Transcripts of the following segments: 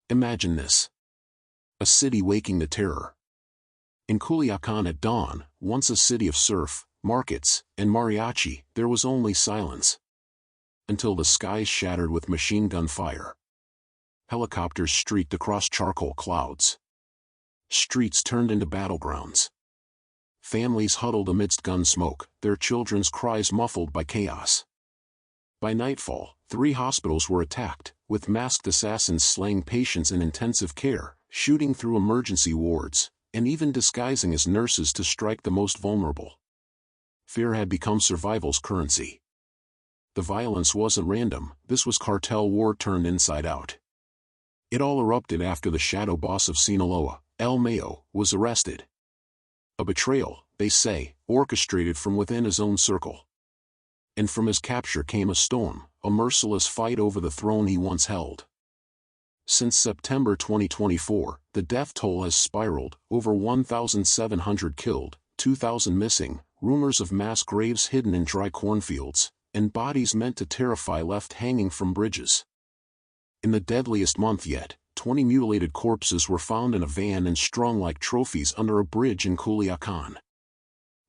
Imagine this. A city waking to terror. In Culiacan at dawn, once a city of surf, markets, and mariachi, there was only silence. Until the skies shattered with machine gun fire. Helicopters streaked across charcoal clouds. Streets turned into battlegrounds. Families huddled amidst gun smoke, their children's cries muffled by chaos. By nightfall, 3 hospitals were attacked, with masked assassins slaying patients in intensive care, shooting through emergency wards, and even disguising as nurses to strike the most vulnerable. Fear had become survival's currency. The violence wasn't random, this was cartel war turned inside out. It all erupted after the shadow boss of Sinaloa, El Mayo, was arrested. A betrayal, they say, orchestrated from within his own circle. And from his capture came a storm, a merciless fight over the throne he once held. Since September 2024, the death toll has spiraled, over 1,700 killed, 2,000 missing, rumors of mass graves hidden in dry cornfields, and bodies meant to terrify left hanging from bridges. In the deadliest month yet, 20 mutilated corpses were found in a van and strung like trophies under a bridge in Culiacan.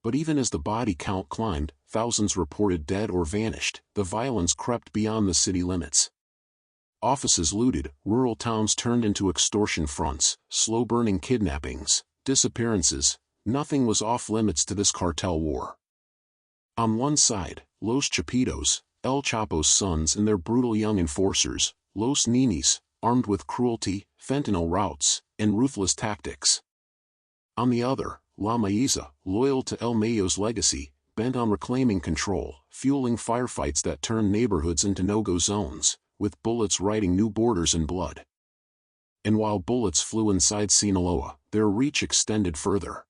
But even as the body count climbed, thousands reported dead or vanished, the violence crept beyond the city limits. Offices looted, rural towns turned into extortion fronts, slow-burning kidnappings, disappearances, nothing was off-limits to this cartel war. On one side, Los Chapitos, El Chapo's sons and their brutal young enforcers, Los Ninis, armed with cruelty, fentanyl routes, and ruthless tactics. On the other, La Maiza, loyal to El Mayo's legacy, bent on reclaiming control, fueling firefights that turned neighborhoods into no-go zones, with bullets writing new borders in blood. And while bullets flew inside Sinaloa, their reach extended further.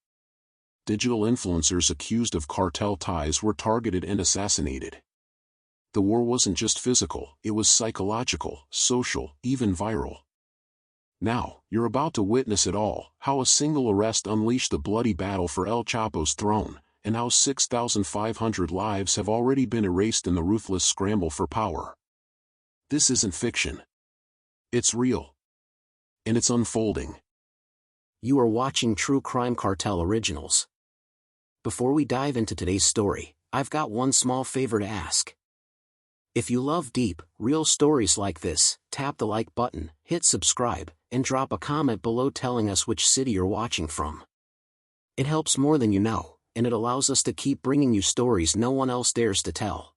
Digital influencers accused of cartel ties were targeted and assassinated. The war wasn't just physical, it was psychological, social, even viral. Now, you're about to witness it all, how a single arrest unleashed the bloody battle for El Chapo's throne, and how 6,500 lives have already been erased in the ruthless scramble for power. This isn't fiction. It's real. And it's unfolding. You are watching True Crime Cartel Originals. Before we dive into today's story, I've got one small favor to ask. If you love deep, real stories like this, tap the like button, hit subscribe, and drop a comment below telling us which city you're watching from. It helps more than you know, and it allows us to keep bringing you stories no one else dares to tell.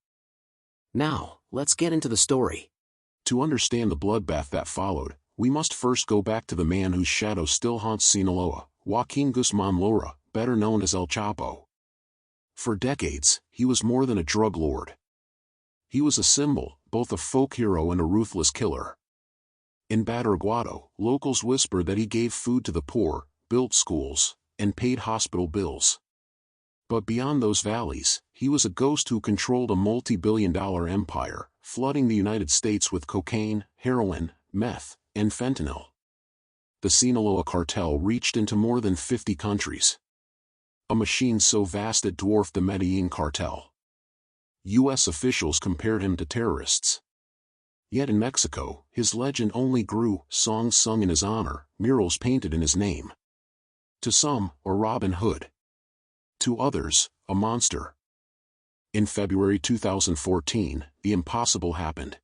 Now, let's get into the story. To understand the bloodbath that followed, we must first go back to the man whose shadow still haunts Sinaloa, Joaquin Guzman Lora, better known as El Chapo. For decades, he was more than a drug lord. He was a symbol, both a folk hero and a ruthless killer. In Badiraguato, locals whispered that he gave food to the poor, built schools, and paid hospital bills. But beyond those valleys, he was a ghost who controlled a multi-billion-dollar empire, flooding the United States with cocaine, heroin, meth, and fentanyl. The Sinaloa cartel reached into more than 50 countries. A machine so vast it dwarfed the Medellin cartel. U.S. officials compared him to terrorists. Yet in Mexico, his legend only grew, songs sung in his honor, murals painted in his name. To some, a Robin Hood. To others, a monster. In February 2014, the impossible happened.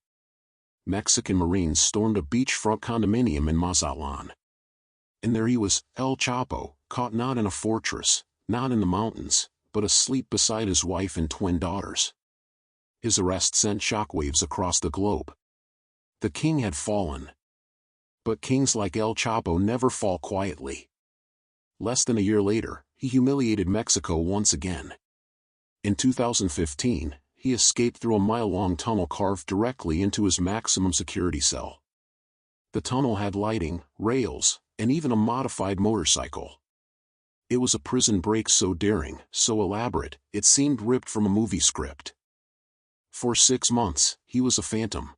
Mexican Marines stormed a beachfront condominium in Mazatlan. And there he was, El Chapo, caught not in a fortress, not in the mountains, but asleep beside his wife and twin daughters. His arrest sent shockwaves across the globe. The king had fallen. But kings like El Chapo never fall quietly. Less than a year later, he humiliated Mexico once again. In 2015, he escaped through a mile-long tunnel carved directly into his maximum security cell. The tunnel had lighting, rails, and even a modified motorcycle. It was a prison break so daring, so elaborate, it seemed ripped from a movie script. For 6 months, he was a phantom.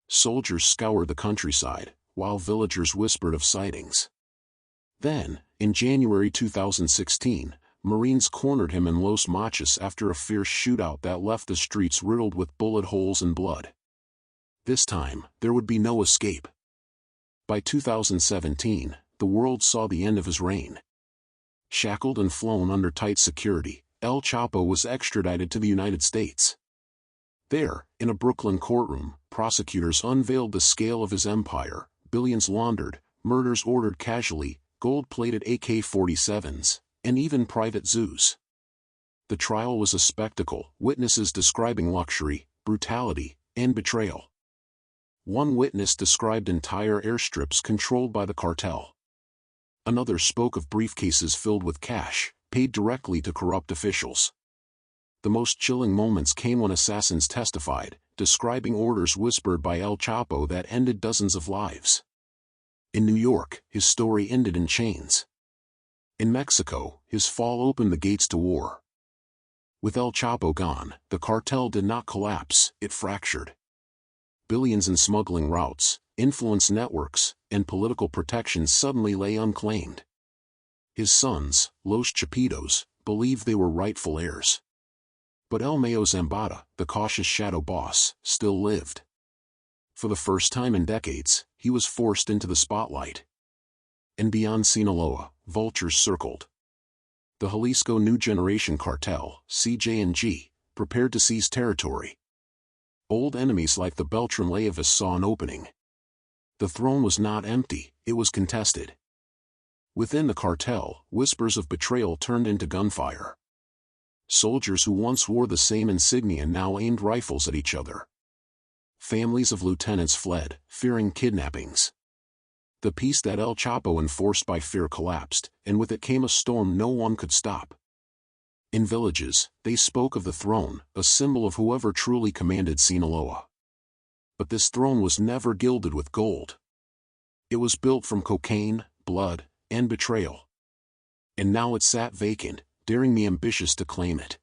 Soldiers scoured the countryside, while villagers whispered of sightings. Then, in January 2016, Marines cornered him in Los Machos after a fierce shootout that left the streets riddled with bullet holes and blood. This time, there would be no escape. By 2017, the world saw the end of his reign. Shackled and flown under tight security, El Chapo was extradited to the United States. There, in a Brooklyn courtroom, prosecutors unveiled the scale of his empire: billions laundered, murders ordered casually, gold-plated AK-47s, and even private zoos. The trial was a spectacle, witnesses describing luxury, brutality, and betrayal. One witness described entire airstrips controlled by the cartel. Another spoke of briefcases filled with cash, paid directly to corrupt officials. The most chilling moments came when assassins testified, describing orders whispered by El Chapo that ended dozens of lives. In New York, his story ended in chains. In Mexico, his fall opened the gates to war. With El Chapo gone, the cartel did not collapse, it fractured. Billions in smuggling routes, influence networks, and political protections suddenly lay unclaimed. His sons, Los Chapitos, believed they were rightful heirs. But El Mayo Zambada, the cautious shadow boss, still lived. For the first time in decades, he was forced into the spotlight. And beyond Sinaloa, vultures circled. The Jalisco New Generation Cartel, CJ&G, prepared to seize territory. Old enemies like the Beltran Leavis saw an opening. The throne was not empty, it was contested. Within the cartel, whispers of betrayal turned into gunfire. Soldiers who once wore the same insignia now aimed rifles at each other. Families of lieutenants fled, fearing kidnappings. The peace that El Chapo enforced by fear collapsed, and with it came a storm no one could stop. In villages, they spoke of the throne, a symbol of whoever truly commanded Sinaloa. But this throne was never gilded with gold. It was built from cocaine, blood, and betrayal. And now it sat vacant, daring the ambitious to claim it.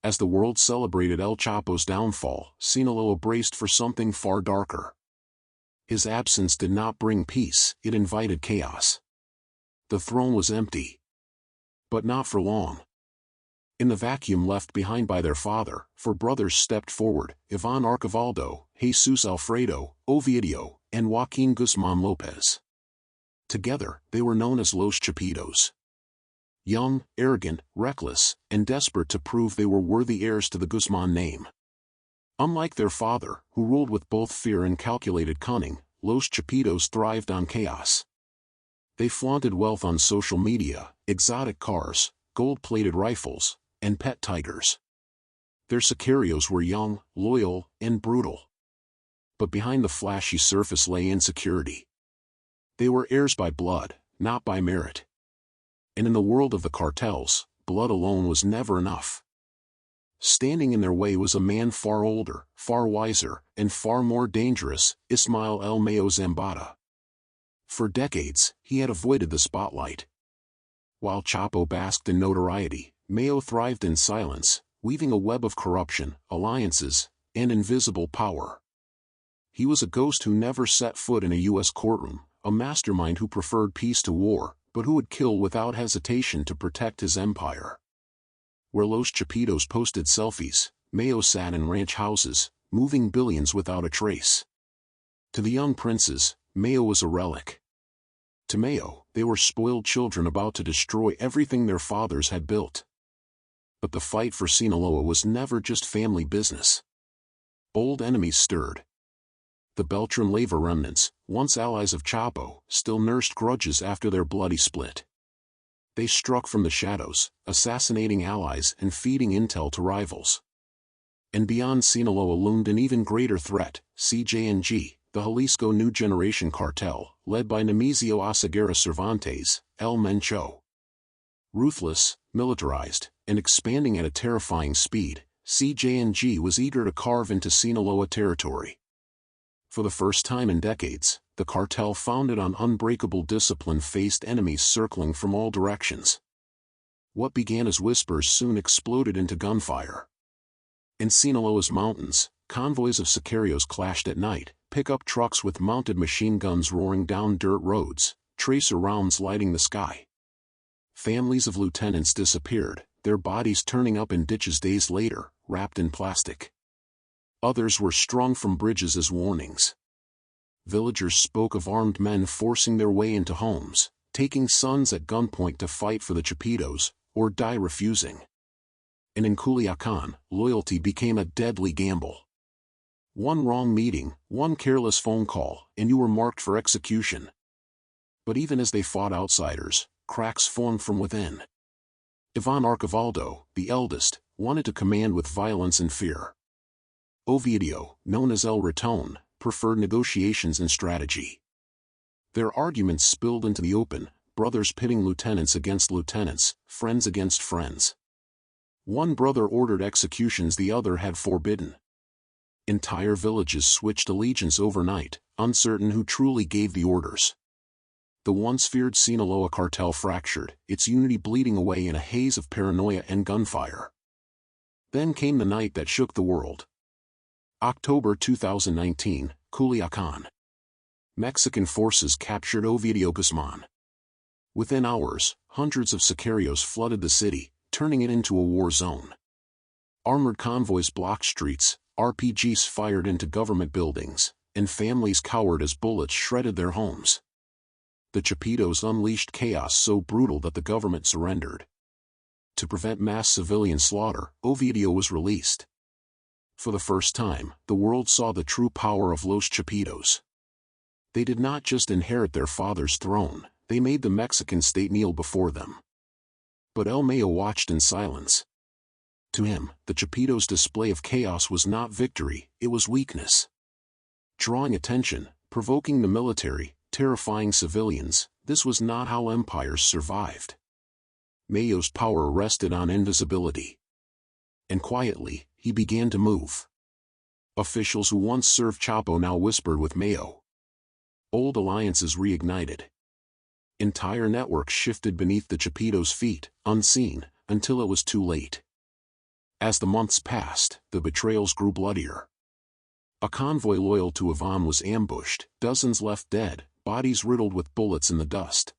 As the world celebrated El Chapo's downfall, Sinaloa braced for something far darker. His absence did not bring peace, it invited chaos. The throne was empty. But not for long. In the vacuum left behind by their father, four brothers stepped forward: Ivan Archivaldo, Jesus Alfredo, Ovidio, and Joaquin Guzman Lopez. Together, they were known as Los Chapitos. Young, arrogant, reckless, and desperate to prove they were worthy heirs to the Guzman name. Unlike their father, who ruled with both fear and calculated cunning, Los Chapitos thrived on chaos. They flaunted wealth on social media, exotic cars, gold-plated rifles, and pet tigers. Their sicarios were young, loyal, and brutal. But behind the flashy surface lay insecurity. They were heirs by blood, not by merit. And in the world of the cartels, blood alone was never enough. Standing in their way was a man far older, far wiser, and far more dangerous: Ismael El Mayo Zambada. For decades, he had avoided the spotlight. While Chapo basked in notoriety, Mayo thrived in silence, weaving a web of corruption, alliances, and invisible power. He was a ghost who never set foot in a U.S. courtroom, a mastermind who preferred peace to war, but who would kill without hesitation to protect his empire. Where Los Chapitos posted selfies, Mayo sat in ranch houses, moving billions without a trace. To the young princes, Mayo was a relic. To Mayo, they were spoiled children about to destroy everything their fathers had built. But the fight for Sinaloa was never just family business. Old enemies stirred. The Beltran Leyva remnants, once allies of Chapo, still nursed grudges after their bloody split. They struck from the shadows, assassinating allies and feeding intel to rivals. And beyond Sinaloa loomed an even greater threat: CJ&G, the Jalisco New Generation Cartel, led by Nemesio Oseguera Cervantes, El Mencho. Ruthless, militarized, and expanding at a terrifying speed, CJ&G was eager to carve into Sinaloa territory. For the first time in decades, the cartel founded on unbreakable discipline faced enemies circling from all directions. What began as whispers soon exploded into gunfire. In Sinaloa's mountains, convoys of sicarios clashed at night, pickup trucks with mounted machine guns roaring down dirt roads, tracer rounds lighting the sky. Families of lieutenants disappeared, their bodies turning up in ditches days later, wrapped in plastic. Others were strung from bridges as warnings. Villagers spoke of armed men forcing their way into homes, taking sons at gunpoint to fight for the Chapitos, or die refusing. And in Culiacan, loyalty became a deadly gamble. One wrong meeting, one careless phone call, and you were marked for execution. But even as they fought outsiders, cracks formed from within. Ivan Archivaldo, the eldest, wanted to command with violence and fear. Ovidio, known as El Raton, preferred negotiations and strategy. Their arguments spilled into the open, brothers pitting lieutenants against lieutenants, friends against friends. One brother ordered executions the other had forbidden. Entire villages switched allegiance overnight, uncertain who truly gave the orders. The once feared Sinaloa cartel fractured, its unity bleeding away in a haze of paranoia and gunfire. Then came the night that shook the world. October 2019, Culiacan. Mexican forces captured Ovidio Guzmán. Within hours, hundreds of sicarios flooded the city, turning it into a war zone. Armored convoys blocked streets, RPGs fired into government buildings, and families cowered as bullets shredded their homes. The Chapitos unleashed chaos so brutal that the government surrendered. To prevent mass civilian slaughter, Ovidio was released. For the first time, the world saw the true power of Los Chapitos. They did not just inherit their father's throne, they made the Mexican state kneel before them. But El Mayo watched in silence. To him, the Chapitos' display of chaos was not victory, it was weakness. Drawing attention, provoking the military, terrifying civilians, this was not how empires survived. Mayo's power rested on invisibility. And quietly, he began to move. Officials who once served Chapo now whispered with Mayo. Old alliances reignited. Entire networks shifted beneath the Chapitos' feet, unseen, until it was too late. As the months passed, the betrayals grew bloodier. A convoy loyal to Ivan was ambushed, dozens left dead, bodies riddled with bullets in the dust.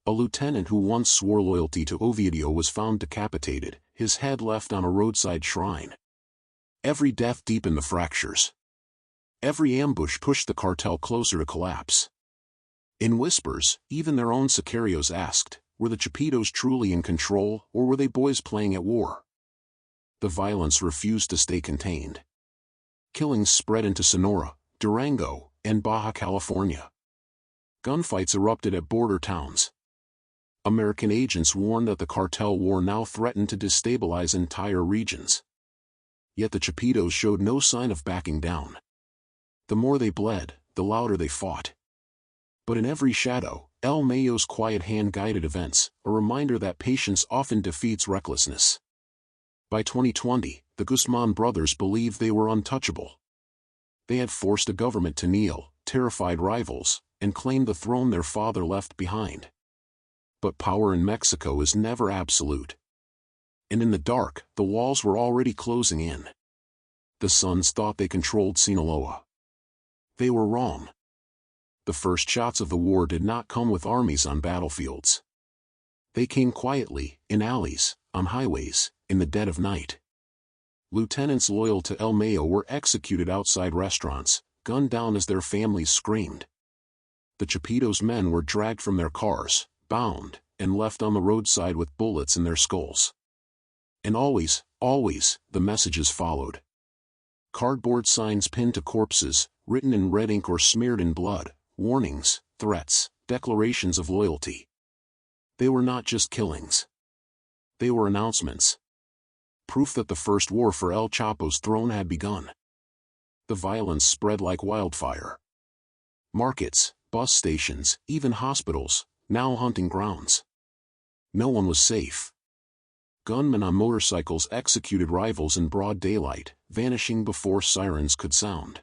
A lieutenant who once swore loyalty to Ovidio was found decapitated, his head left on a roadside shrine. Every death deepened the fractures. Every ambush pushed the cartel closer to collapse. In whispers, even their own sicarios asked, were the Chapitos truly in control, or were they boys playing at war? The violence refused to stay contained. Killings spread into Sonora, Durango, and Baja California. Gunfights erupted at border towns. American agents warned that the cartel war now threatened to destabilize entire regions. Yet the Chapitos showed no sign of backing down. The more they bled, the louder they fought. But in every shadow, El Mayo's quiet hand guided events, a reminder that patience often defeats recklessness. By 2020, the Guzman brothers believed they were untouchable. They had forced a government to kneel, terrified rivals, and claimed the throne their father left behind. But power in Mexico is never absolute. And in the dark, the walls were already closing in. The sons thought they controlled Sinaloa. They were wrong. The first shots of the war did not come with armies on battlefields. They came quietly, in alleys, on highways, in the dead of night. Lieutenants loyal to El Mayo were executed outside restaurants, gunned down as their families screamed. The Chapitos' men were dragged from their cars, bound, and left on the roadside with bullets in their skulls. And always, always, the messages followed. Cardboard signs pinned to corpses, written in red ink or smeared in blood, warnings, threats, declarations of loyalty. They were not just killings. They were announcements. Proof that the first war for El Chapo's throne had begun. The violence spread like wildfire. Markets, bus stations, even hospitals, now hunting grounds. No one was safe. Gunmen on motorcycles executed rivals in broad daylight, vanishing before sirens could sound.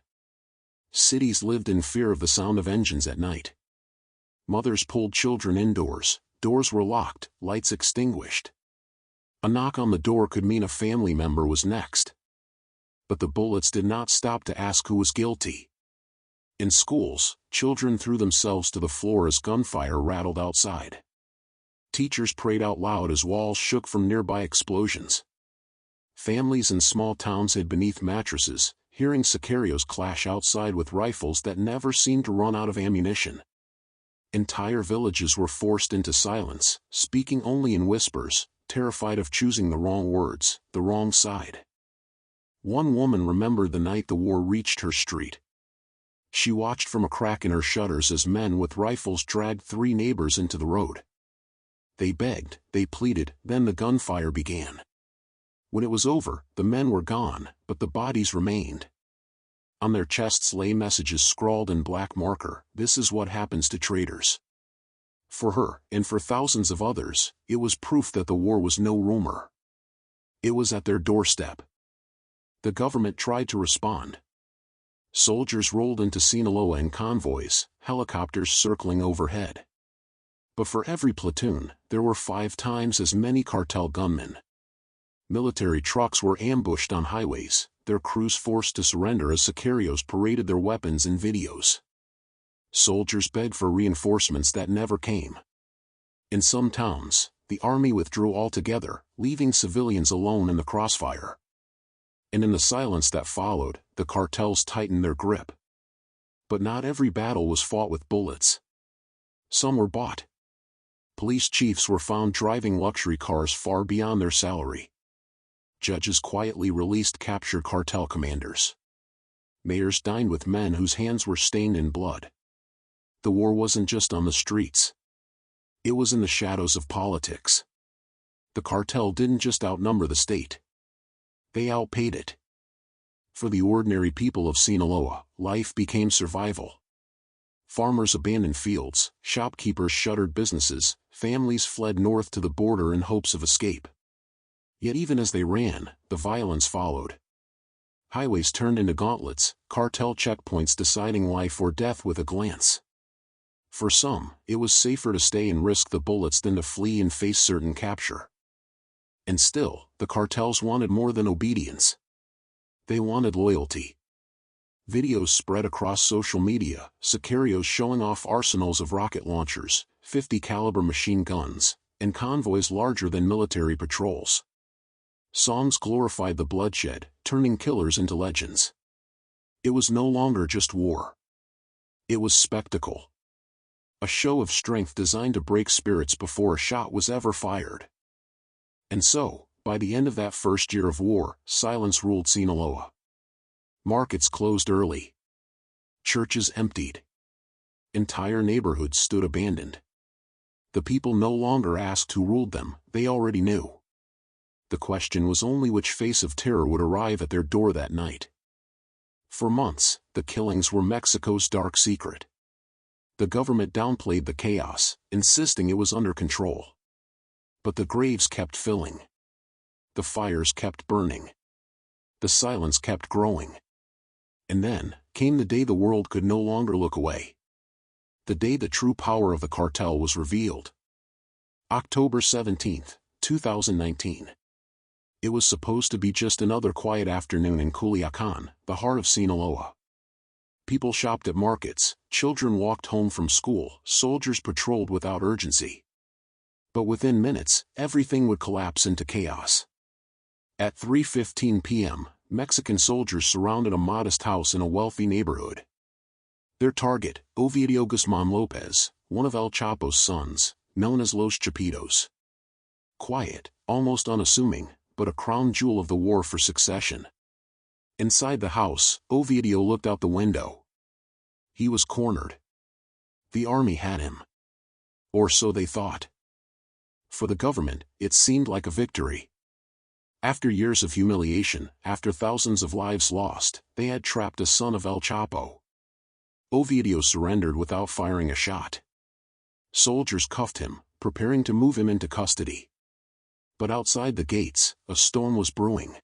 Cities lived in fear of the sound of engines at night. Mothers pulled children indoors, doors were locked, lights extinguished. A knock on the door could mean a family member was next. But the bullets did not stop to ask who was guilty. In schools, children threw themselves to the floor as gunfire rattled outside. Teachers prayed out loud as walls shook from nearby explosions. Families in small towns hid beneath mattresses, hearing sicarios clash outside with rifles that never seemed to run out of ammunition. Entire villages were forced into silence, speaking only in whispers, terrified of choosing the wrong words, the wrong side. One woman remembered the night the war reached her street. She watched from a crack in her shutters as men with rifles dragged 3 neighbors into the road. They begged, they pleaded, then the gunfire began. When it was over, the men were gone, but the bodies remained. On their chests lay messages scrawled in black marker, "This is what happens to traitors." For her, and for thousands of others, it was proof that the war was no rumor. It was at their doorstep. The government tried to respond. Soldiers rolled into Sinaloa in convoys, helicopters circling overhead. But for every platoon, there were 5 times as many cartel gunmen. Military trucks were ambushed on highways, their crews forced to surrender as sicarios paraded their weapons in videos. Soldiers begged for reinforcements that never came. In some towns, the army withdrew altogether, leaving civilians alone in the crossfire. And in the silence that followed, the cartels tightened their grip. But not every battle was fought with bullets. Some were bought. Police chiefs were found driving luxury cars far beyond their salary. Judges quietly released captured cartel commanders. Mayors dined with men whose hands were stained in blood. The war wasn't just on the streets. It was in the shadows of politics. The cartel didn't just outnumber the state. They outpaid it. For the ordinary people of Sinaloa, life became survival. Farmers abandoned fields, shopkeepers shuttered businesses, families fled north to the border in hopes of escape. Yet even as they ran, the violence followed. Highways turned into gauntlets, cartel checkpoints deciding life or death with a glance. For some, it was safer to stay and risk the bullets than to flee and face certain capture. And still, the cartels wanted more than obedience. They wanted loyalty. Videos spread across social media, sicarios showing off arsenals of rocket launchers, 50 caliber machine guns, and convoys larger than military patrols. Songs glorified the bloodshed, turning killers into legends. It was no longer just war. It was spectacle. A show of strength designed to break spirits before a shot was ever fired. And so, by the end of that first year of war, silence ruled Sinaloa. Markets closed early. Churches emptied. Entire neighborhoods stood abandoned. The people no longer asked who ruled them, they already knew. The question was only which face of terror would arrive at their door that night. For months, the killings were Mexico's dark secret. The government downplayed the chaos, insisting it was under control. But the graves kept filling. The fires kept burning. The silence kept growing. And then, came the day the world could no longer look away. The day the true power of the cartel was revealed. October 17, 2019. It was supposed to be just another quiet afternoon in Culiacan, the heart of Sinaloa. People shopped at markets, children walked home from school, soldiers patrolled without urgency. But within minutes, everything would collapse into chaos. At 3:15 p.m., Mexican soldiers surrounded a modest house in a wealthy neighborhood. Their target, Ovidio Guzmán Lopez, one of El Chapo's sons, known as Los Chapitos. Quiet, almost unassuming, but a crown jewel of the war for succession. Inside the house, Ovidio looked out the window. He was cornered. The army had him. Or so they thought. For the government, it seemed like a victory. After years of humiliation, after thousands of lives lost, they had trapped a son of El Chapo. Ovidio surrendered without firing a shot. Soldiers cuffed him, preparing to move him into custody. But outside the gates, a storm was brewing.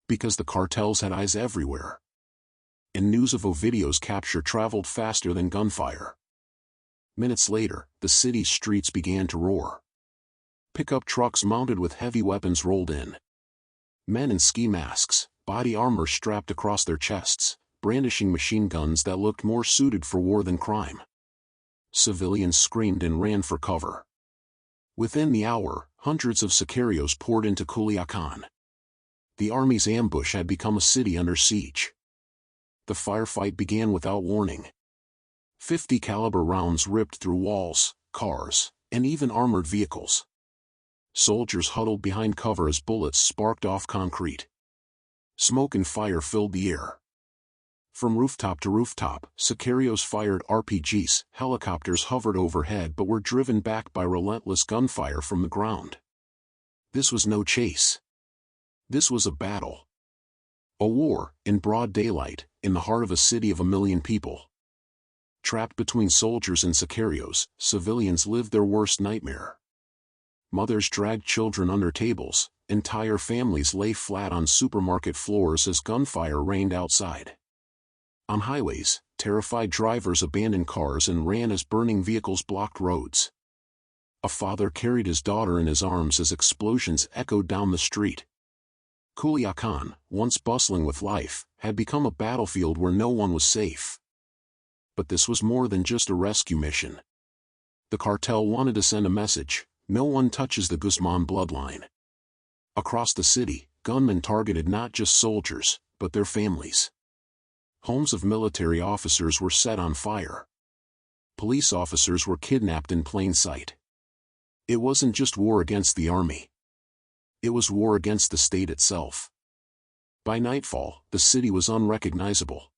Because the cartels had eyes everywhere. And news of Ovidio's capture traveled faster than gunfire. Minutes later, the city's streets began to roar. Pickup trucks mounted with heavy weapons rolled in. Men in ski masks, body armor strapped across their chests, brandishing machine guns that looked more suited for war than crime. Civilians screamed and ran for cover. Within the hour, hundreds of sicarios poured into Culiacan. The army's ambush had become a city under siege. The firefight began without warning. 50 caliber rounds ripped through walls, cars, and even armored vehicles. Soldiers huddled behind cover as bullets sparked off concrete. Smoke and fire filled the air. From rooftop to rooftop, sicarios fired RPGs, helicopters hovered overhead but were driven back by relentless gunfire from the ground. This was no chase. This was a battle. A war, in broad daylight, in the heart of a city of 1 million people. Trapped between soldiers and sicarios, civilians lived their worst nightmare. Mothers dragged children under tables, entire families lay flat on supermarket floors as gunfire rained outside. On highways, terrified drivers abandoned cars and ran as burning vehicles blocked roads. A father carried his daughter in his arms as explosions echoed down the street. Culiacan, once bustling with life, had become a battlefield where no one was safe. But this was more than just a rescue mission. The cartel wanted to send a message: no one touches the Guzman bloodline. Across the city, gunmen targeted not just soldiers, but their families. Homes of military officers were set on fire. Police officers were kidnapped in plain sight. It wasn't just war against the army. It was war against the state itself. By nightfall, the city was unrecognizable.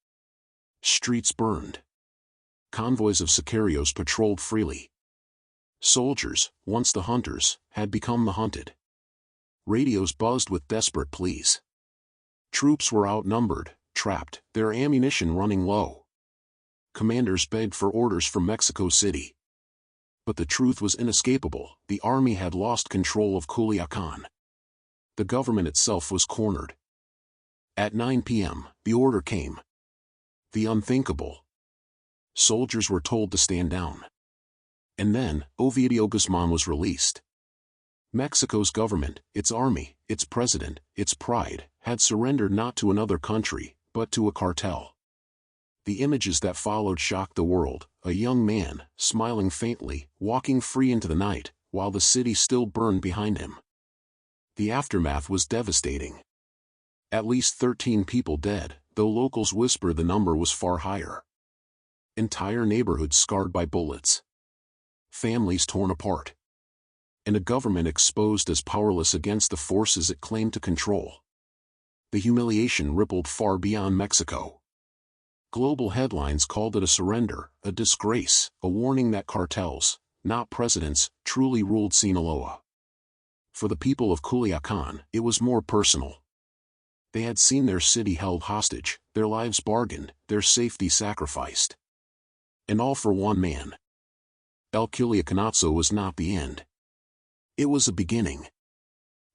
Streets burned. Convoys of sicarios patrolled freely. Soldiers, once the hunters, had become the hunted. Radios buzzed with desperate pleas. Troops were outnumbered, trapped, their ammunition running low. Commanders begged for orders from Mexico City. But the truth was inescapable: the army had lost control of Culiacan. The government itself was cornered. At 9 p.m., the order came. The unthinkable. Soldiers were told to stand down. And then, Ovidio Guzmán was released. Mexico's government, its army, its president, its pride, had surrendered not to another country, but to a cartel. The images that followed shocked the world: a young man, smiling faintly, walking free into the night, while the city still burned behind him. The aftermath was devastating. At least 13 people dead, though locals whisper the number was far higher. Entire neighborhoods scarred by bullets. Families torn apart. And a government exposed as powerless against the forces it claimed to control. The humiliation rippled far beyond Mexico. Global headlines called it a surrender, a disgrace, a warning that cartels, not presidents, truly ruled Sinaloa. For the people of Culiacan, it was more personal. They had seen their city held hostage, their lives bargained, their safety sacrificed. And all for one man. El Culiacanazo was not the end. It was a beginning.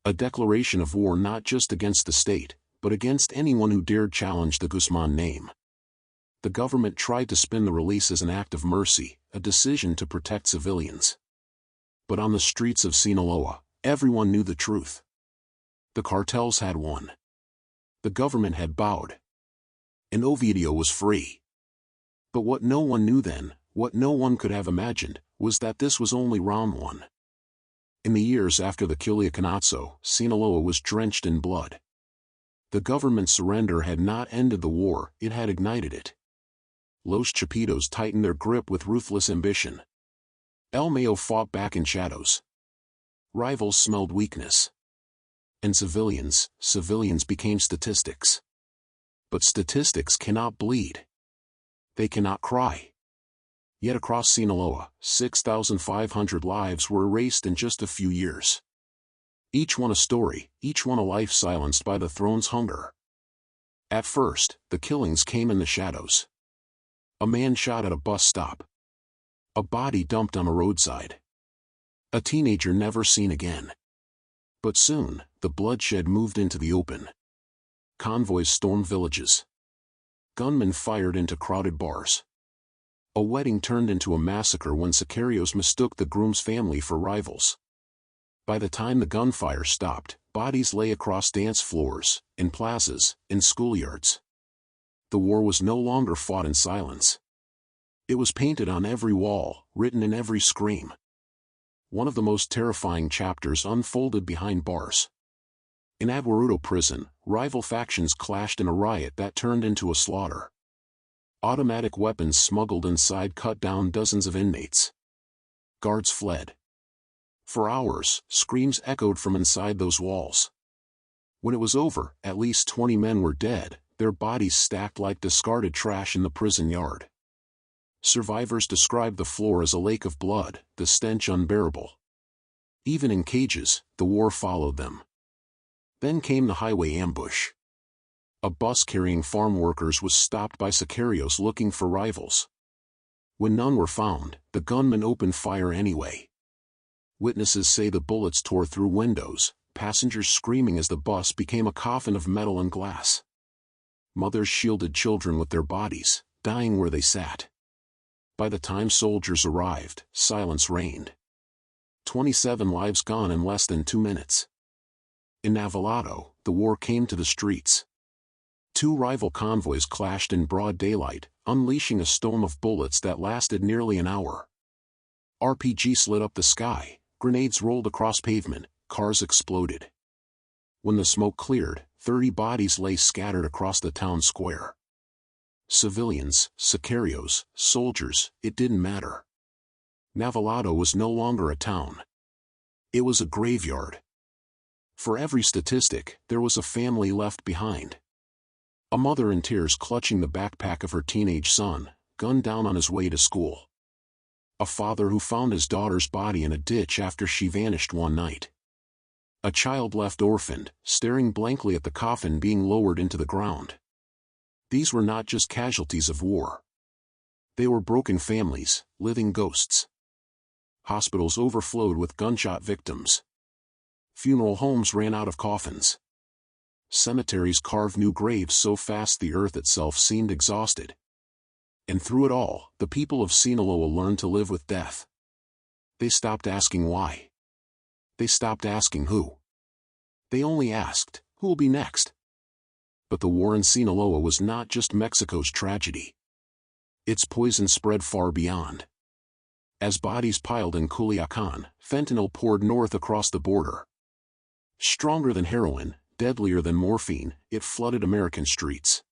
A declaration of war not just against the state, but against anyone who dared challenge the Guzman name. The government tried to spin the release as an act of mercy, a decision to protect civilians. But on the streets of Sinaloa, everyone knew the truth. The cartels had won. The government had bowed. And Ovidio was free. But what no one knew then, what no one could have imagined, was that this was only round one. In the years after the Culiacanazo, Sinaloa was drenched in blood. The government's surrender had not ended the war, it had ignited it. Los Chapitos tightened their grip with ruthless ambition. El Mayo fought back in shadows. Rivals smelled weakness. And civilians became statistics. But statistics cannot bleed. They cannot cry. Yet across Sinaloa, 6,500 lives were erased in just a few years. Each one a story, each one a life silenced by the throne's hunger. At first, the killings came in the shadows. A man shot at a bus stop. A body dumped on a roadside. A teenager never seen again. But soon, the bloodshed moved into the open. Convoys stormed villages. Gunmen fired into crowded bars. A wedding turned into a massacre when sicarios mistook the groom's family for rivals. By the time the gunfire stopped, bodies lay across dance floors, in plazas, in schoolyards. The war was no longer fought in silence. It was painted on every wall, written in every scream. One of the most terrifying chapters unfolded behind bars. In Aguarudo prison, rival factions clashed in a riot that turned into a slaughter. Automatic weapons smuggled inside cut down dozens of inmates. Guards fled. For hours, screams echoed from inside those walls. When it was over, at least 20 men were dead, their bodies stacked like discarded trash in the prison yard. Survivors described the floor as a lake of blood, the stench unbearable. Even in cages, the war followed them. Then came the highway ambush. A bus carrying farm workers was stopped by sicarios looking for rivals. When none were found, the gunmen opened fire anyway. Witnesses say the bullets tore through windows, passengers screaming as the bus became a coffin of metal and glass. Mothers shielded children with their bodies, dying where they sat. By the time soldiers arrived, silence reigned. 27 lives gone in less than 2 minutes. In Navalado, the war came to the streets. 2 rival convoys clashed in broad daylight, unleashing a storm of bullets that lasted nearly an hour. RPGs lit up the sky, grenades rolled across pavement, cars exploded. When the smoke cleared, 30 bodies lay scattered across the town square. Civilians, sicarios, soldiers, it didn't matter. Navalado was no longer a town. It was a graveyard. For every statistic, there was a family left behind. A mother in tears clutching the backpack of her teenage son, gunned down on his way to school. A father who found his daughter's body in a ditch after she vanished one night. A child left orphaned, staring blankly at the coffin being lowered into the ground. These were not just casualties of war. They were broken families, living ghosts. Hospitals overflowed with gunshot victims. Funeral homes ran out of coffins. Cemeteries carved new graves so fast the earth itself seemed exhausted. And through it all, the people of Sinaloa learned to live with death. They stopped asking why. They stopped asking who. They only asked, who'll be next? But the war in Sinaloa was not just Mexico's tragedy. Its poison spread far beyond. As bodies piled in Culiacan, fentanyl poured north across the border. Stronger than heroin, deadlier than morphine, it flooded American streets.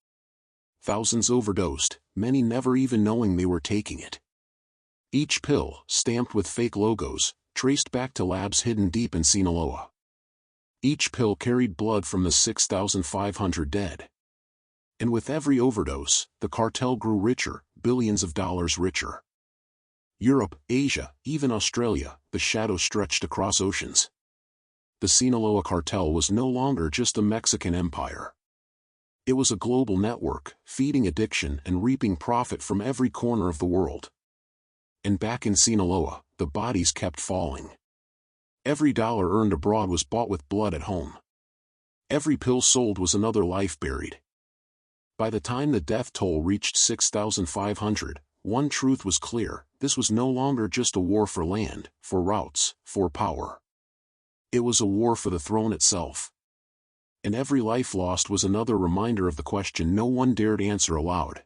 Thousands overdosed, many never even knowing they were taking it. Each pill, stamped with fake logos, traced back to labs hidden deep in Sinaloa. Each pill carried blood from the 6,500 dead. And with every overdose, the cartel grew richer, billions of dollars richer. Europe, Asia, even Australia, the shadow stretched across oceans. The Sinaloa cartel was no longer just a Mexican empire. It was a global network, feeding addiction and reaping profit from every corner of the world. And back in Sinaloa, the bodies kept falling. Every dollar earned abroad was bought with blood at home. Every pill sold was another life buried. By the time the death toll reached 6,500, one truth was clear: this was no longer just a war for land, for routes, for power. It was a war for the throne itself. And every life lost was another reminder of the question no one dared answer aloud.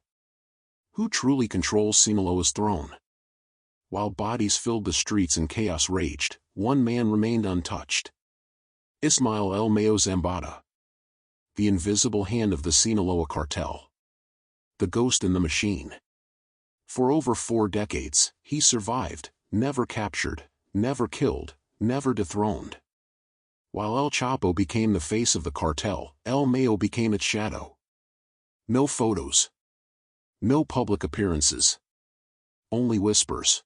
Who truly controls Sinaloa's throne? While bodies filled the streets and chaos raged, one man remained untouched. Ismael El Mayo Zambada. The invisible hand of the Sinaloa cartel. The ghost in the machine. For over 4 decades, he survived, never captured, never killed, never dethroned. While El Chapo became the face of the cartel, El Mayo became its shadow. No photos. No public appearances. Only whispers.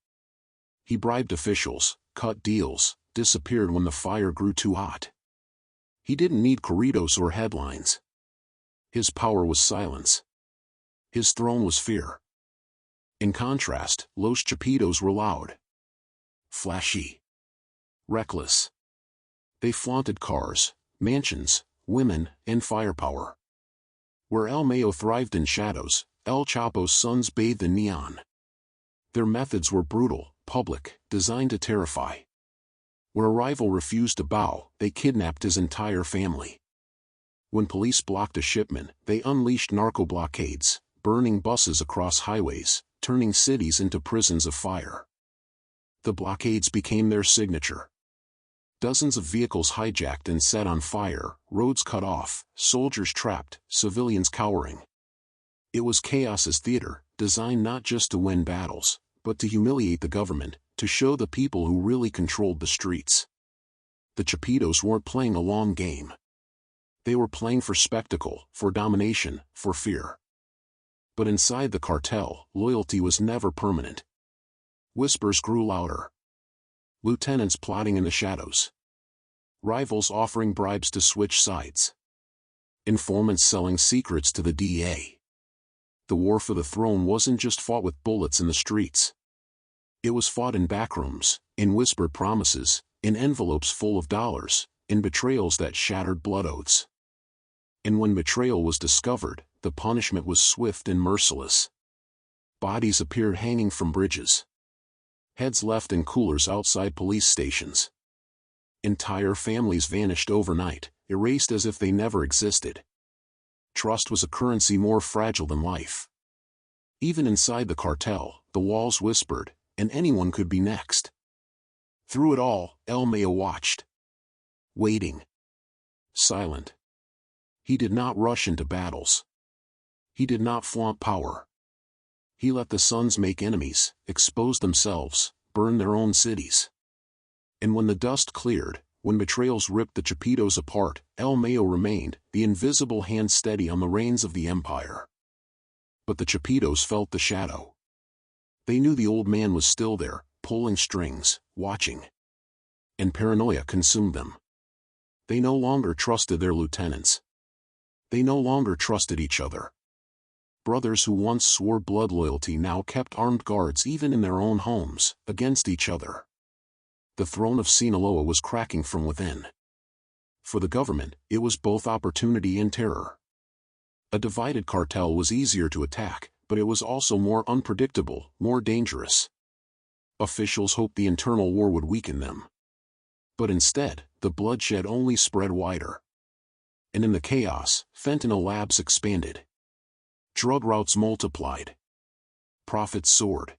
He bribed officials, cut deals, disappeared when the fire grew too hot. He didn't need corridos or headlines. His power was silence. His throne was fear. In contrast, Los Chapitos were loud. Flashy. Reckless. They flaunted cars, mansions, women, and firepower. Where El Mayo thrived in shadows, El Chapo's sons bathed in neon. Their methods were brutal, public, designed to terrify. When a rival refused to bow, they kidnapped his entire family. When police blocked a shipment, they unleashed narco blockades, burning buses across highways, turning cities into prisons of fire. The blockades became their signature. Dozens of vehicles hijacked and set on fire, roads cut off, soldiers trapped, civilians cowering. It was chaos as theater, designed not just to win battles, but to humiliate the government, to show the people who really controlled the streets. The Chapitos weren't playing a long game. They were playing for spectacle, for domination, for fear. But inside the cartel, loyalty was never permanent. Whispers grew louder. Lieutenants plotting in the shadows. Rivals offering bribes to switch sides. Informants selling secrets to the DA. The war for the throne wasn't just fought with bullets in the streets. It was fought in backrooms, in whispered promises, in envelopes full of dollars, in betrayals that shattered blood oaths. And when betrayal was discovered, the punishment was swift and merciless. Bodies appeared hanging from bridges. Heads left in coolers outside police stations. Entire families vanished overnight, erased as if they never existed. Trust was a currency more fragile than life. Even inside the cartel, the walls whispered, and anyone could be next. Through it all, El Mayo watched. Waiting. Silent. He did not rush into battles. He did not flaunt power. He let the sons make enemies, expose themselves, burn their own cities. And when the dust cleared, when betrayals ripped the Chapitos apart, El Mayo remained, the invisible hand steady on the reins of the empire. But the Chapitos felt the shadow. They knew the old man was still there, pulling strings, watching. And paranoia consumed them. They no longer trusted their lieutenants. They no longer trusted each other. Brothers who once swore blood loyalty now kept armed guards even in their own homes, against each other. The throne of Sinaloa was cracking from within. For the government, it was both opportunity and terror. A divided cartel was easier to attack, but it was also more unpredictable, more dangerous. Officials hoped the internal war would weaken them. But instead, the bloodshed only spread wider. And in the chaos, fentanyl labs expanded. Drug routes multiplied. Profits soared.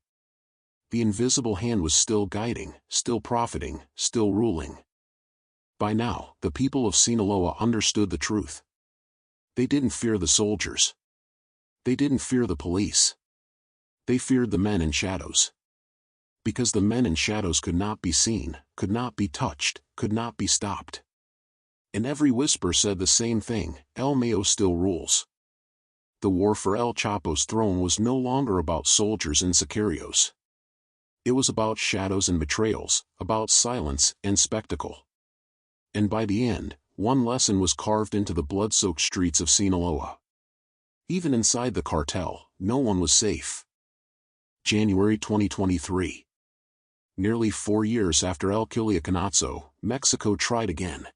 The invisible hand was still guiding, still profiting, still ruling. By now, the people of Sinaloa understood the truth. They didn't fear the soldiers. They didn't fear the police. They feared the men in shadows. Because the men in shadows could not be seen, could not be touched, could not be stopped. And every whisper said the same thing: El Mayo still rules. The war for El Chapo's throne was no longer about soldiers and sicarios. It was about shadows and betrayals, about silence and spectacle. And by the end, one lesson was carved into the blood-soaked streets of Sinaloa. Even inside the cartel, no one was safe. January 2023. Nearly 4 years after El Culiacanazo, Mexico tried again.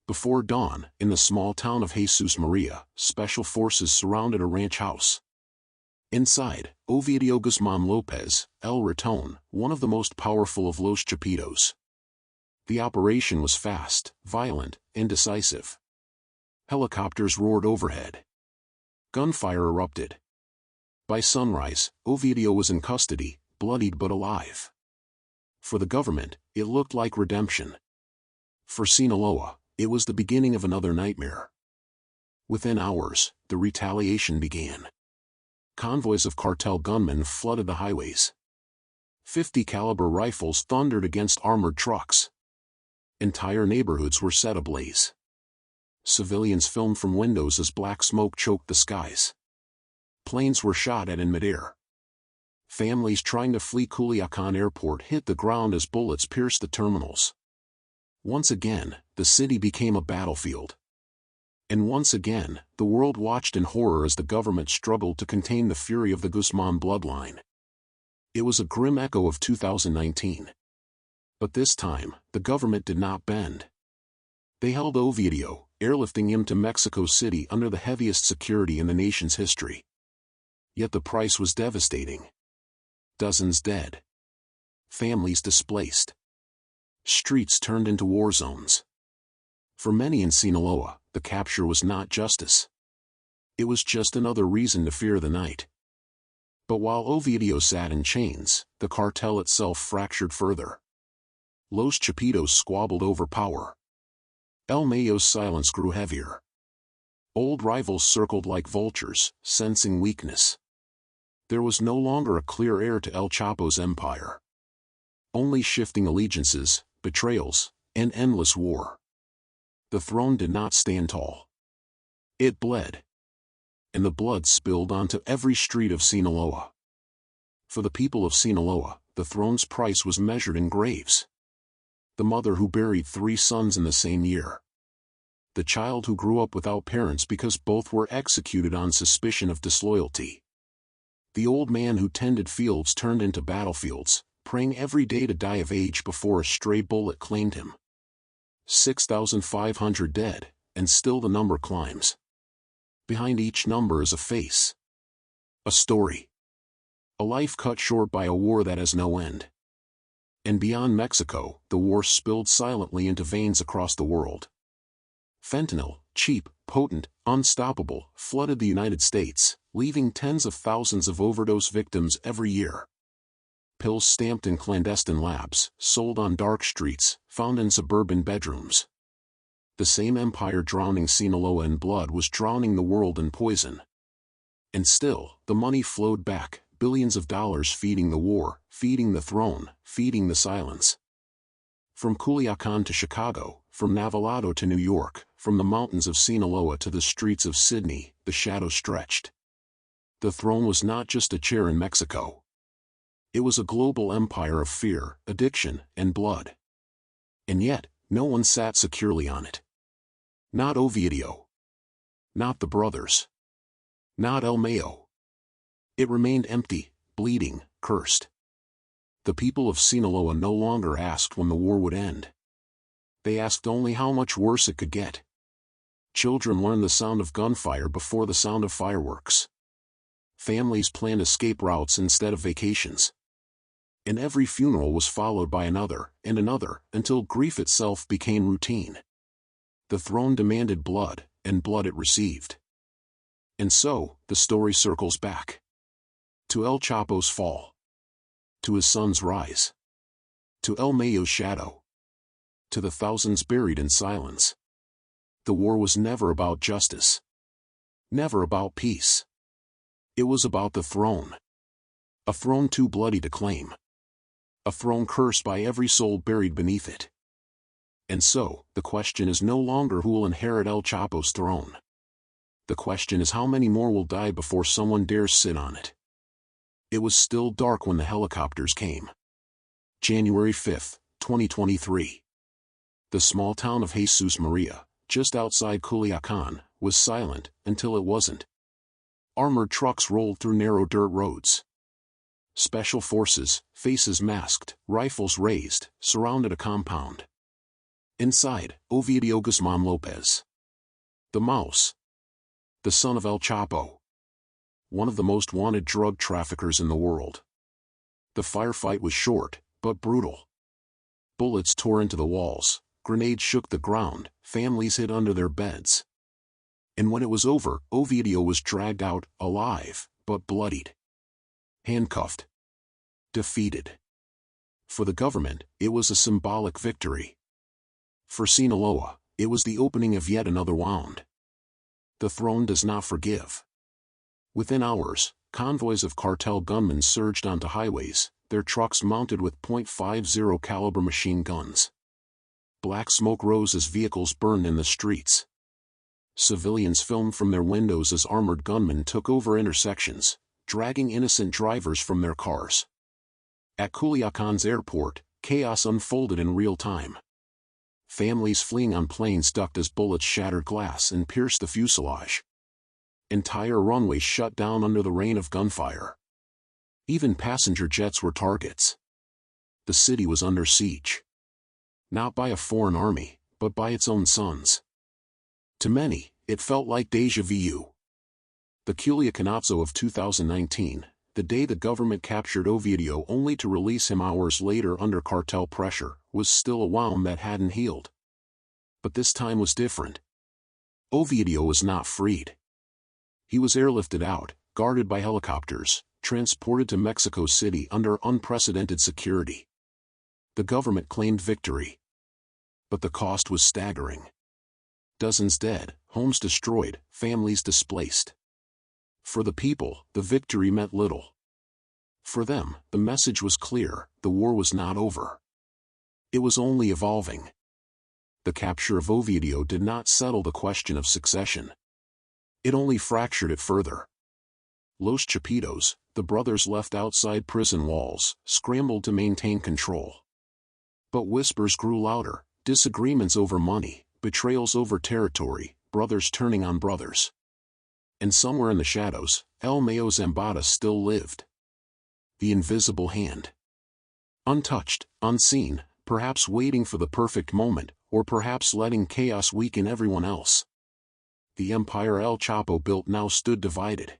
Before dawn, in the small town of Jesus Maria, special forces surrounded a ranch house. Inside, Ovidio Guzmán López, El Ratón, one of the most powerful of Los Chapitos. The operation was fast, violent, and decisive. Helicopters roared overhead. Gunfire erupted. By sunrise, Ovidio was in custody, bloodied but alive. For the government, it looked like redemption. For Sinaloa, it was the beginning of another nightmare. Within hours, the retaliation began. Convoys of cartel gunmen flooded the highways. 50 caliber rifles thundered against armored trucks. Entire neighborhoods were set ablaze. Civilians filmed from windows as black smoke choked the skies. Planes were shot at in midair. Families trying to flee Culiacan airport hit the ground as bullets pierced the terminals. Once again, the city became a battlefield. And once again, the world watched in horror as the government struggled to contain the fury of the Guzman bloodline. It was a grim echo of 2019. But this time, the government did not bend. They held Ovidio, airlifting him to Mexico City under the heaviest security in the nation's history. Yet the price was devastating. Dozens dead. Families displaced. Streets turned into war zones. For many in Sinaloa, the capture was not justice. It was just another reason to fear the night. But while Ovidio sat in chains, the cartel itself fractured further. Los Chapitos squabbled over power. El Mayo's silence grew heavier. Old rivals circled like vultures, sensing weakness. There was no longer a clear heir to El Chapo's empire. Only shifting allegiances, betrayals, and endless war. The throne did not stand tall. It bled. And the blood spilled onto every street of Sinaloa. For the people of Sinaloa, the throne's price was measured in graves. The mother who buried 3 sons in the same year. The child who grew up without parents because both were executed on suspicion of disloyalty. The old man who tended fields turned into battlefields, praying every day to die of age before a stray bullet claimed him. 6,500 dead, and still the number climbs. Behind each number is a face. A story. A life cut short by a war that has no end. And beyond Mexico, the war spilled silently into veins across the world. Fentanyl, cheap, potent, unstoppable, flooded the United States, leaving tens of thousands of overdose victims every year. Pills stamped in clandestine labs, sold on dark streets, found in suburban bedrooms. The same empire drowning Sinaloa in blood was drowning the world in poison. And still, the money flowed back, billions of dollars feeding the war, feeding the throne, feeding the silence. From Culiacan to Chicago, from Navalato to New York, from the mountains of Sinaloa to the streets of Sydney, the shadow stretched. The throne was not just a chair in Mexico. It was a global empire of fear, addiction, and blood. And yet, no one sat securely on it. Not Ovidio. Not the brothers. Not El Mayo. It remained empty, bleeding, cursed. The people of Sinaloa no longer asked when the war would end. They asked only how much worse it could get. Children learned the sound of gunfire before the sound of fireworks. Families planned escape routes instead of vacations. And every funeral was followed by another, and another, until grief itself became routine. The throne demanded blood, and blood it received. And so, the story circles back. To El Chapo's fall. To his son's rise. To El Mayo's shadow. To the thousands buried in silence. The war was never about justice. Never about peace. It was about the throne. A throne too bloody to claim. A throne cursed by every soul buried beneath it. And so, the question is no longer who will inherit El Chapo's throne. The question is how many more will die before someone dares sit on it. It was still dark when the helicopters came. January 5, 2023. The small town of Jesus Maria, just outside Culiacan, was silent until it wasn't. Armored trucks rolled through narrow dirt roads. Special forces, faces masked, rifles raised, surrounded a compound. Inside, Ovidio Guzmán Lopez. The mouse. The son of El Chapo. One of the most wanted drug traffickers in the world. The firefight was short, but brutal. Bullets tore into the walls, grenades shook the ground, families hid under their beds. And when it was over, Ovidio was dragged out, alive, but bloodied. Handcuffed. Defeated. For the government, it was a symbolic victory. For Sinaloa, it was the opening of yet another wound. The throne does not forgive. Within hours, convoys of cartel gunmen surged onto highways, their trucks mounted with .50 caliber machine guns. Black smoke rose as vehicles burned in the streets. Civilians filmed from their windows as armored gunmen took over intersections, dragging innocent drivers from their cars. At Culiacan's airport, chaos unfolded in real time. Families fleeing on planes ducked as bullets shattered glass and pierced the fuselage. Entire runways shut down under the rain of gunfire. Even passenger jets were targets. The city was under siege. Not by a foreign army, but by its own sons. To many, it felt like déjà vu. The Culiacanazo of 2019, the day the government captured Ovidio only to release him hours later under cartel pressure, was still a wound that hadn't healed. But this time was different. Ovidio was not freed. He was airlifted out, guarded by helicopters, transported to Mexico City under unprecedented security. The government claimed victory. But the cost was staggering. Dozens dead, homes destroyed, families displaced. For the people, the victory meant little. For them, the message was clear: the war was not over. It was only evolving. The capture of Ovidio did not settle the question of succession. It only fractured it further. Los Chapitos, the brothers left outside prison walls, scrambled to maintain control. But whispers grew louder, disagreements over money, betrayals over territory, brothers turning on brothers. And somewhere in the shadows, Mayo Zambada still lived. The invisible hand. Untouched, unseen, perhaps waiting for the perfect moment, or perhaps letting chaos weaken everyone else. The empire El Chapo built now stood divided.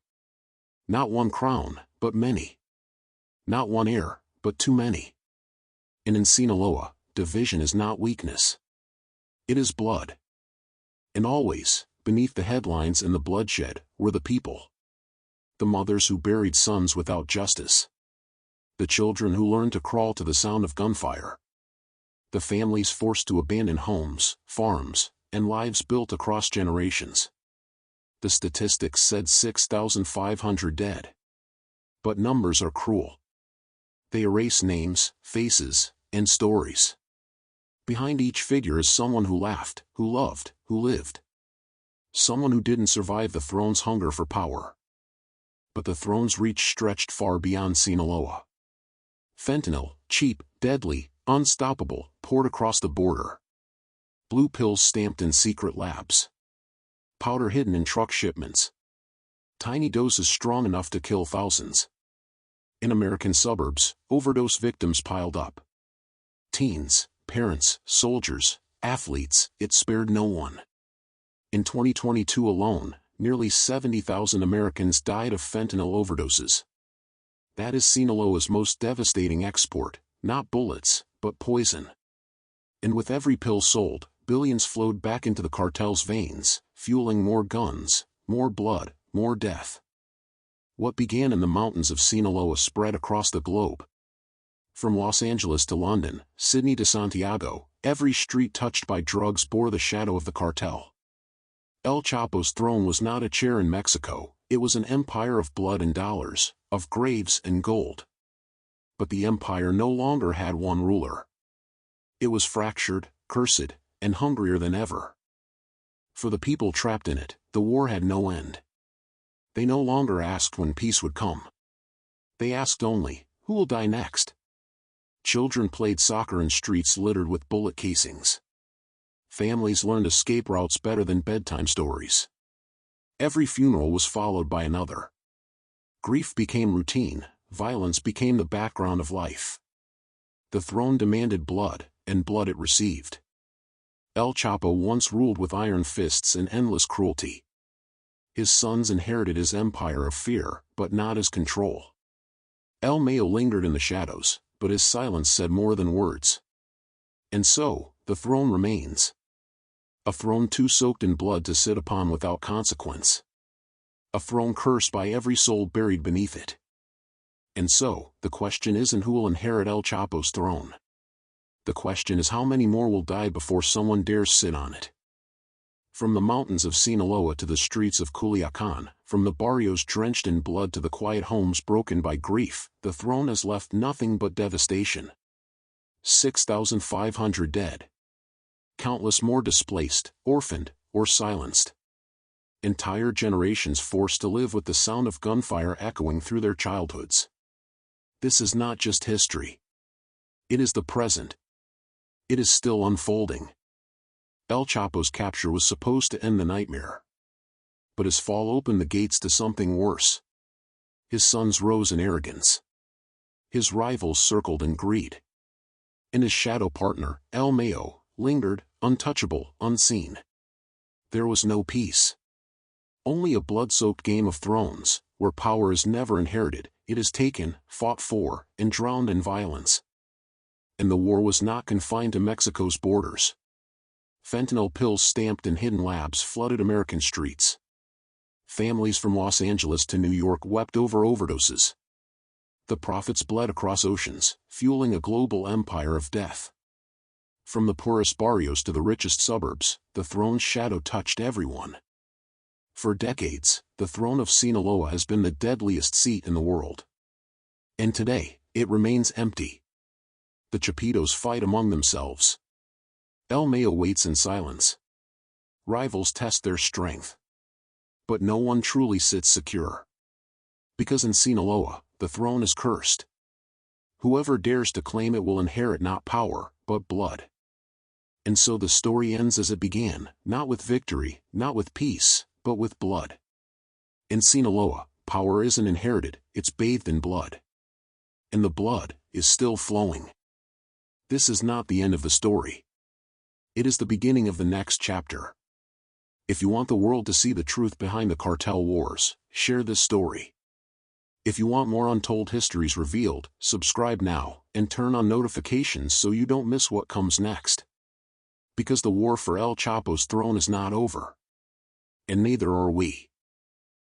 Not one crown, but many. Not one heir, but too many. And in Sinaloa, division is not weakness. It is blood. And always, beneath the headlines and the bloodshed, were the people. The mothers who buried sons without justice. The children who learned to crawl to the sound of gunfire. The families forced to abandon homes, farms, and lives built across generations. The statistics said 6,500 dead. But numbers are cruel. They erase names, faces, and stories. Behind each figure is someone who laughed, who loved, who lived. Someone who didn't survive the throne's hunger for power. But the throne's reach stretched far beyond Sinaloa. Fentanyl, cheap, deadly, unstoppable, poured across the border. Blue pills stamped in secret labs. Powder hidden in truck shipments. Tiny doses strong enough to kill thousands. In American suburbs, overdose victims piled up. Teens, parents, soldiers, athletes, it spared no one. In 2022 alone, nearly 70,000 Americans died of fentanyl overdoses. That is Sinaloa's most devastating export, not bullets, but poison. And with every pill sold, billions flowed back into the cartel's veins, fueling more guns, more blood, more death. What began in the mountains of Sinaloa spread across the globe. From Los Angeles to London, Sydney to Santiago, every street touched by drugs bore the shadow of the cartel. El Chapo's throne was not a chair in Mexico, it was an empire of blood and dollars, of graves and gold. But the empire no longer had one ruler. It was fractured, cursed, and hungrier than ever. For the people trapped in it, the war had no end. They no longer asked when peace would come. They asked only, who will die next? Children played soccer in streets littered with bullet casings. Families learned escape routes better than bedtime stories. Every funeral was followed by another. Grief became routine, violence became the background of life. The throne demanded blood, and blood it received. El Chapo once ruled with iron fists and endless cruelty. His sons inherited his empire of fear, but not his control. El Mayo lingered in the shadows, but his silence said more than words. And so, the throne remains. A throne too soaked in blood to sit upon without consequence. A throne cursed by every soul buried beneath it. And so, the question isn't who will inherit El Chapo's throne. The question is how many more will die before someone dares sit on it. From the mountains of Sinaloa to the streets of Culiacan, from the barrios drenched in blood to the quiet homes broken by grief, the throne has left nothing but devastation. 6,500 dead. Countless more displaced, orphaned, or silenced. Entire generations forced to live with the sound of gunfire echoing through their childhoods. This is not just history. It is the present. It is still unfolding. El Chapo's capture was supposed to end the nightmare. But his fall opened the gates to something worse. His sons rose in arrogance. His rivals circled in greed. And his shadow partner, El Mayo, lingered, untouchable, unseen. There was no peace. Only a blood-soaked Game of Thrones, where power is never inherited, it is taken, fought for, and drowned in violence. And the war was not confined to Mexico's borders. Fentanyl pills stamped in hidden labs flooded American streets. Families from Los Angeles to New York wept over overdoses. The prophets bled across oceans, fueling a global empire of death. From the poorest barrios to the richest suburbs, the throne's shadow touched everyone. For decades, the throne of Sinaloa has been the deadliest seat in the world. And today, it remains empty. The Chapitos fight among themselves. El Mayo waits in silence. Rivals test their strength. But no one truly sits secure. Because in Sinaloa, the throne is cursed. Whoever dares to claim it will inherit not power, but blood. And so the story ends as it began, not with victory, not with peace, but with blood. In Sinaloa, power isn't inherited, it's bathed in blood. And the blood is still flowing. This is not the end of the story. It is the beginning of the next chapter. If you want the world to see the truth behind the cartel wars, share this story. If you want more untold histories revealed, subscribe now, and turn on notifications so you don't miss what comes next. Because the war for El Chapo's throne is not over. And neither are we.